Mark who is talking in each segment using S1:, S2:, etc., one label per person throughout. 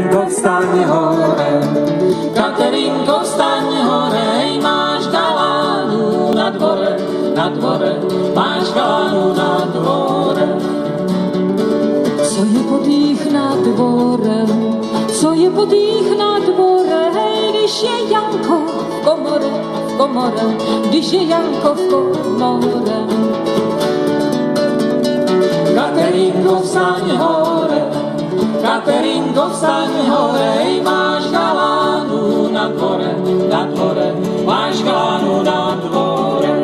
S1: Vstaň hore, Katerinko, vstaň hore, máš galánu na dvore, máš galánu na dvore.
S2: Co je podých na dvore, co je podých na dvore, hej, když je Janko v komore, když je Janko v komore.
S1: Katerinko, vstaň hore, Katerinko, vstaň hore, máš galánu na dvore, máš galánu na dvore.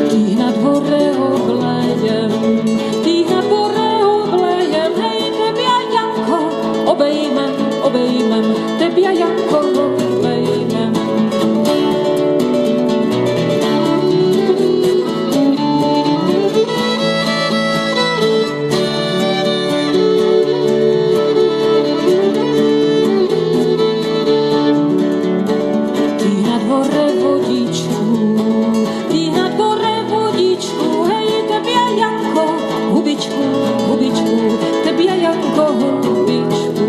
S2: Tých na dvore oblejem, hej, tebia Janko, obejmem, tebia Janko, obejmem. Hubičku, tebia Janko, hubičku.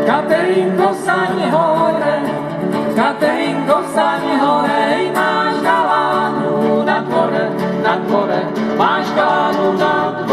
S1: Katerinko, vstaň hore, Katerinko, vstaň hore, máš galánu na dvore, máš galánu na dvore.